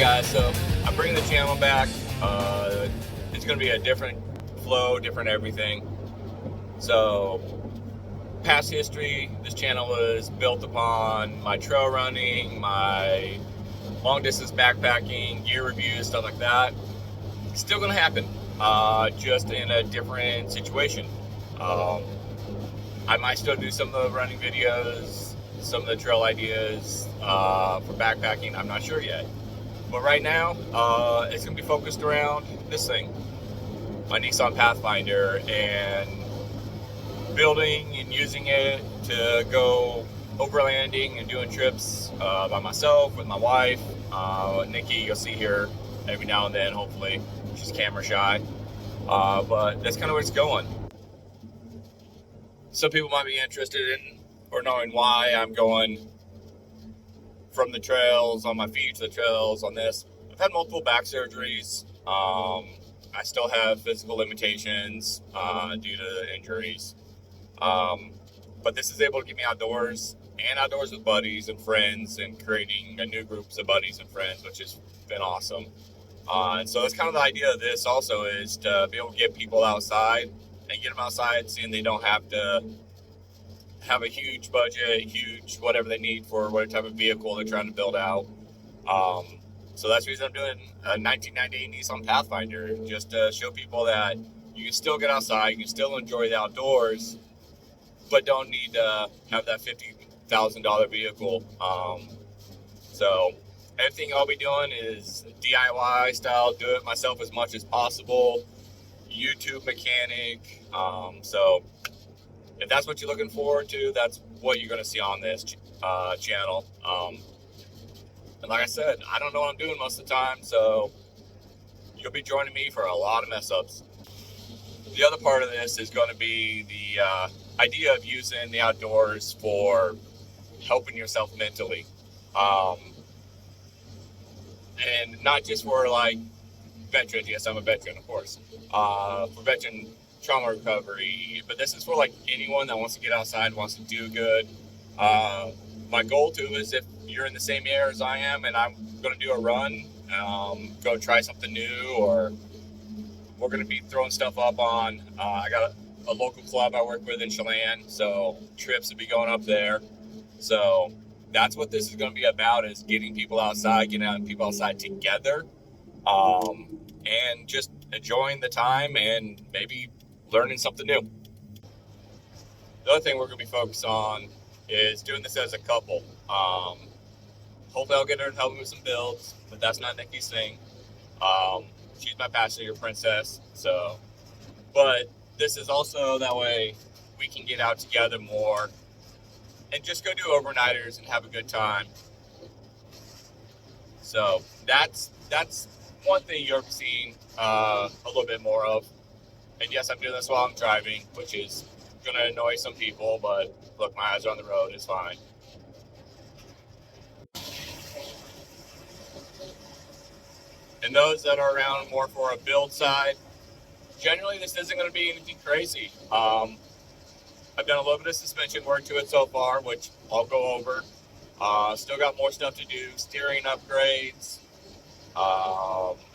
guys, so I'm bringing the channel back. It's going to be a different flow, different everything. So, past history, this channel was built upon my trail running, my long distance backpacking, gear reviews, stuff like that. Still going to happen, just in a different situation. I might still do some of the running videos, some of the trail ideas for backpacking. I'm not sure yet. But right now, it's going to be focused around this thing, my Nissan Pathfinder, and building and using it to go overlanding and doing trips by myself, with my wife. Nikki, you'll see her every now and then, hopefully. She's camera shy. But that's kind of where it's going. Some people might be interested in or knowing why I'm going from the trails on my feet to the trails on this. I've had multiple back surgeries. I still have physical limitations due to injuries. But this is able to get me outdoors and outdoors with buddies and friends and creating a new groups of buddies and friends, which has been awesome. And so that's kind of the idea of this also, is to be able to get people outside and get them outside, seeing they don't have to have a huge budget, huge whatever they need for whatever type of vehicle they're trying to build out. So that's the reason I'm doing a 1998 Nissan Pathfinder, just to show people that you can still get outside, you can still enjoy the outdoors, but don't need to have that $50,000 vehicle. So everything I'll be doing is DIY style, do it myself as much as possible, YouTube mechanic. So if that's what you're looking forward to, that's what you're going to see on this channel. And like I said, I don't know what I'm doing most of the time, so you'll be joining me for a lot of mess ups. The other part of this is going to be the idea of using the outdoors for helping yourself mentally. And not just for like veterans. Yes, I'm a veteran, of course. For veteran trauma recovery, but this is for like anyone that wants to get outside, wants to do good. My goal too is, if you're in the same area as I am and I'm going to do a run, go try something new, or we're going to be throwing stuff up on, I got a local club I work with in Chelan, so trips will be going up there. So that's what this is going to be about, is getting people outside, getting people outside together, and just enjoying the time and maybe learning something new. The other thing we're going to be focused on is doing this as a couple. Hopefully I'll get her to help me with some builds, but that's not Nikki's thing. She's my passenger princess. So, but this is also that way we can get out together more and just go do overnighters and have a good time. So that's one thing you're seeing a little bit more of. And yes, I'm doing this while I'm driving, which is going to annoy some people, but look, my eyes are on the road, it's fine. And those that are around more for a build side, generally this isn't going to be anything crazy. I've done a little bit of suspension work to it so far, which I'll go over. Still got more stuff to do, steering upgrades,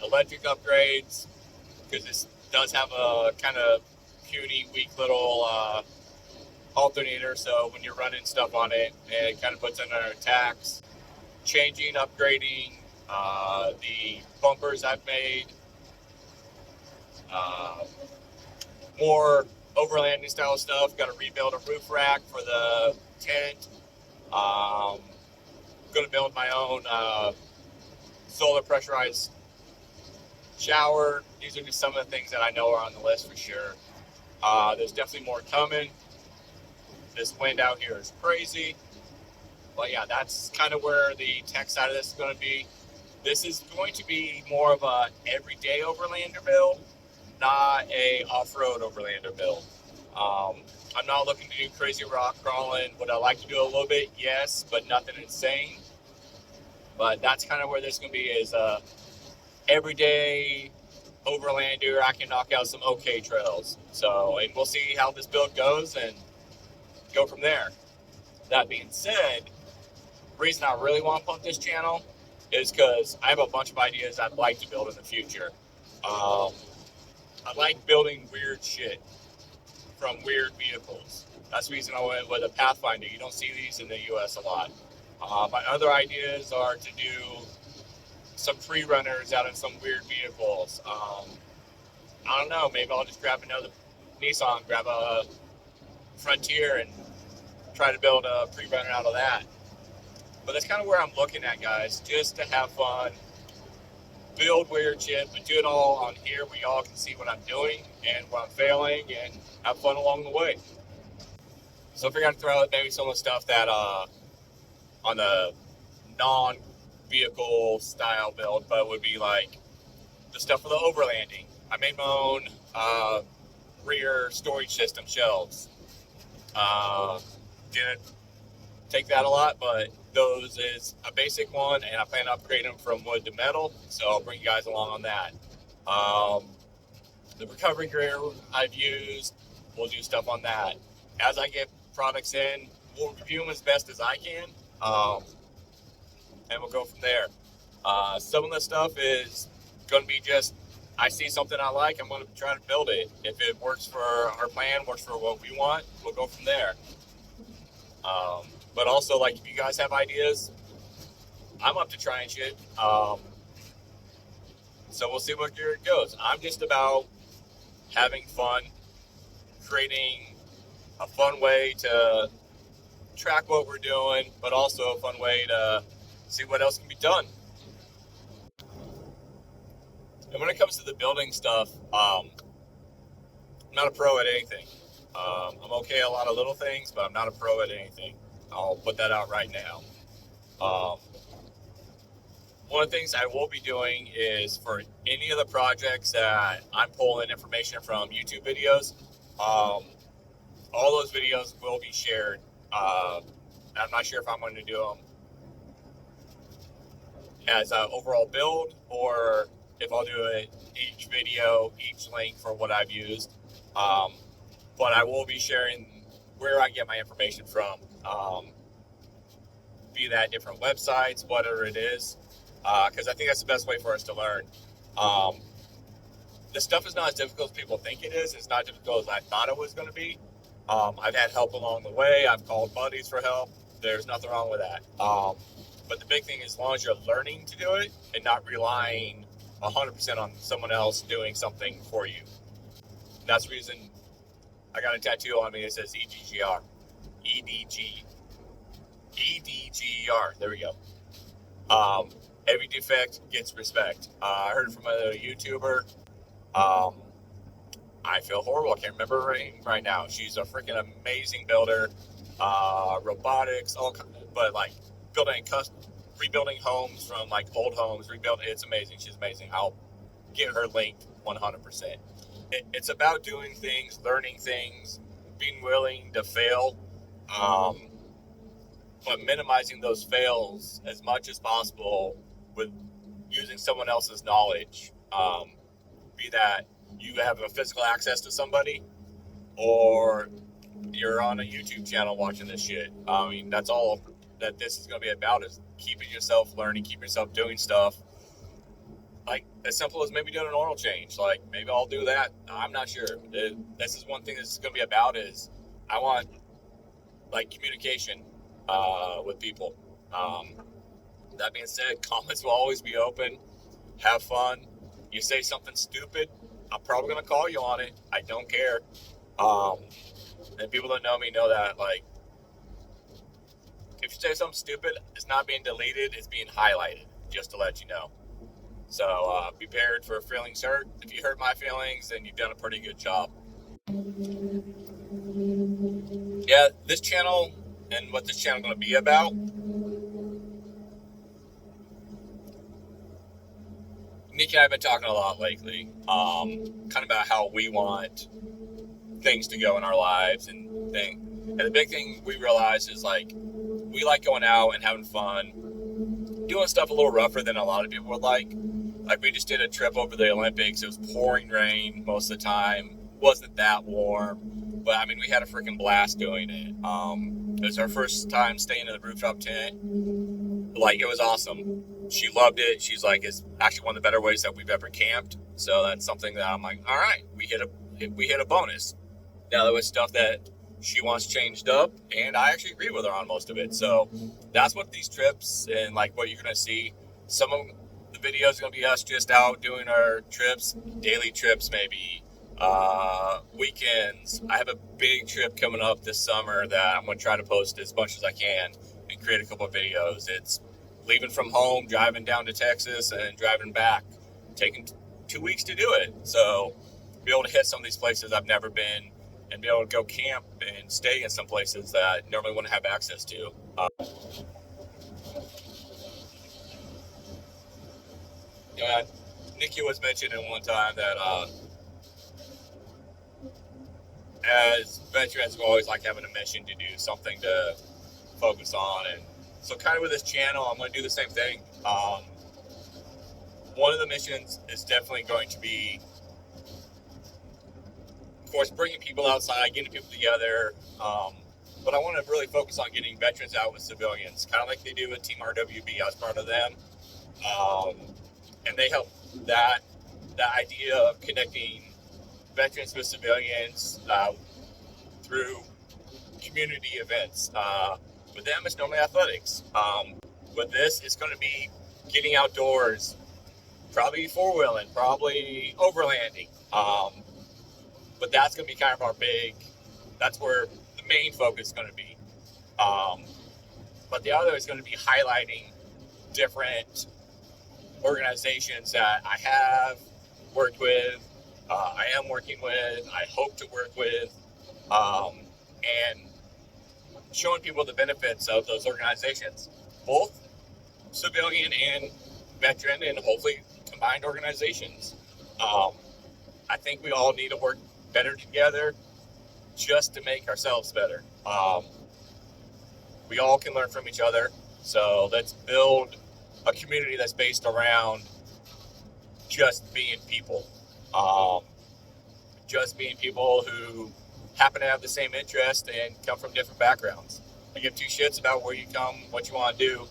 electric upgrades, because this does have a kind of puny, weak little alternator, so when you're running stuff on it, it kind of puts it under attacks. Changing, upgrading the bumpers I've made, more overlanding style stuff. Got to rebuild a roof rack for the tent. Going to build my own solar pressurized shower. These are just some of the things that I know are on the list for sure. There's definitely more coming. This wind out here is crazy. But yeah, that's kind of where the tech side of this is going to be. This is going to be more of a everyday overlander build, not a off-road overlander build. I'm not looking to do crazy rock crawling. Would I like to do a little bit? Yes, but nothing insane. But that's kind of where this is going to be, is everyday overlander. I can knock out some okay trails. So, and we'll see how this build goes and go from there. That being said, the reason I really want to pump this channel is because I have a bunch of ideas I'd like to build in the future. I like building weird shit from weird vehicles. That's the reason I went with a Pathfinder. You don't see these in the US a lot. My other ideas are to do some pre-runners out of some weird vehicles. I don't know, maybe I'll just grab another Nissan, grab a Frontier and try to build a pre-runner out of that. But that's kind of where I'm looking at, guys, just to have fun, build weird shit, but do it all on here where y'all can see what I'm doing and where I'm failing and have fun along the way. So if you're going to throw out maybe some of the stuff that on the non-vehicle style build, but would be like the stuff for the overlanding. I made my own rear storage system shelves. Didn't take that a lot, but those is a basic one, and I plan on upgrading them from wood to metal, so I'll bring you guys along on that. The recovery gear I've used, we'll do stuff on that. As I get products in, we'll review them as best as I can, and we'll go from there. Some of the stuff is going to be just, I see something I like, I'm going to try to build it. If it works for our plan, works for what we want, we'll go from there. But also, like, if you guys have ideas, I'm up to trying shit. So we'll see where it goes. I'm just about having fun, creating a fun way to track what we're doing, but also a fun way to see what else can be done. And when it comes to the building stuff, I'm not a pro at anything. I'm okay at a lot of little things, but I'm not a pro at anything. I'll put that out right now. One of the things I will be doing is for any of the projects that I'm pulling information from YouTube videos, all those videos will be shared. I'm not sure if I'm going to do them as an overall build or if I'll do it each video, each link for what I've used. But I will be sharing where I get my information from, be that different websites, whatever it is, because I think that's the best way for us to learn. The stuff is not as difficult as people think it is. It's not difficult as I thought it was going to be. I've had help along the way. I've called buddies for help. There's nothing wrong with that. But the big thing is, as long as you're learning to do it and not relying 100% on someone else doing something for you. That's the reason I got a tattoo on me that says EDGR. EDGR. There we go. Every defect gets respect. I heard it from a YouTuber. I feel horrible. I can't remember her name right now. She's a freaking amazing builder. Robotics, but like rebuilding homes from like old homes, rebuilding. It's amazing. She's amazing. I'll get her linked 100%. It's about doing things, learning things, being willing to fail, but minimizing those fails as much as possible with using someone else's knowledge. Be that you have a physical access to somebody or you're on a YouTube channel watching this shit. I mean, that's all that this is going to be about, is keeping yourself learning, keeping yourself doing stuff. Like, as simple as maybe doing an oil change. Like, maybe I'll do that. I'm not sure. This is one thing this is going to be about, is I want, like, communication with people. That being said, comments will always be open. Have fun. You say something stupid, I'm probably going to call you on it. I don't care. And people that know me know that, like, if you say something stupid, it's not being deleted, it's being highlighted, just to let you know. So be prepared for feelings hurt. If you hurt my feelings, then you've done a pretty good job. Yeah, this channel and what this channel is going to be about, Nick and I have been talking a lot lately, kind of about how we want things to go in our lives and things. And the big thing we realize is, like, we like going out and having fun, doing stuff a little rougher than a lot of people would like. Like, we just did a trip over the Olympics. It was pouring rain most of the time. Wasn't that warm. But, I mean, we had a freaking blast doing it. It was our first time staying in the rooftop tent. like, it was awesome. She loved it. She's like, it's actually one of the better ways that we've ever camped. So that's something that I'm like, all right, we hit a bonus. Now there was stuff that she wants changed up, and I actually agree with her on most of it. So that's what these trips and like what you're gonna see. Some of the videos are gonna be us just out doing our trips, daily trips maybe, weekends. I have a big trip coming up this summer that I'm gonna try to post as much as I can and create a couple of videos. It's leaving from home, driving down to Texas, and driving back, taking 2 weeks to do it. So be able to hit some of these places I've never been, and be able to go camp and stay in some places that I normally wouldn't have access to. Nikki was mentioning one time that as veterans, we always like having a mission to do something to focus on. And so kind of with this channel, I'm going to do the same thing. One of the missions is definitely going to be, of course, bringing people outside, getting people together. But I want to really focus on getting veterans out with civilians, kind of like they do with Team RWB. I was part of them. And they help that idea of connecting veterans with civilians through community events. With them, it's normally athletics. With this, it's going to be getting outdoors, probably four-wheeling, probably overlanding. But that's going to be kind of that's where the main focus is going to be. But the other is going to be highlighting different organizations that I have worked with, I am working with, I hope to work with, and showing people the benefits of those organizations, both civilian and veteran, and hopefully combined organizations. I think we all need to work better together just to make ourselves better. We all can learn from each other, so let's build a community that's based around just being people. Just being people who happen to have the same interest and come from different backgrounds. I give two shits about where you come, what you want to do.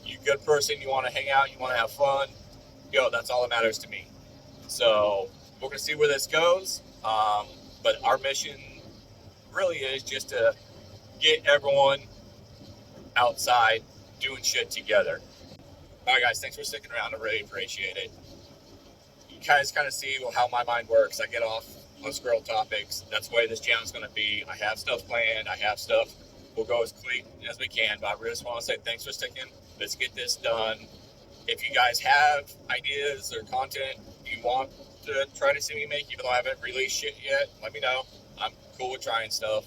You a good person, you want to hang out, you want to have fun, that's all that matters to me. So we're going to see where this goes. But our mission really is just to get everyone outside doing shit together. All right, guys, thanks for sticking around. I really appreciate it. You guys kind of see how my mind works. I get off on squirrel topics. That's the way this channel is going to be. I have stuff planned. We'll go as quick as we can. But I really just want to say thanks for sticking. Let's get this done. If you guys have ideas or content you want to try to see me make, even though I haven't released shit yet, let me know. I'm cool with trying stuff.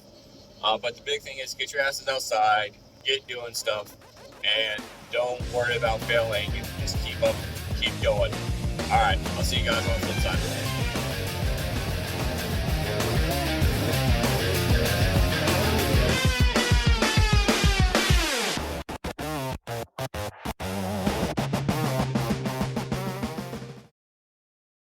But the big thing is get your asses outside, get doing stuff, and don't worry about failing. Just keep going. All right, I'll see you guys on the flip side.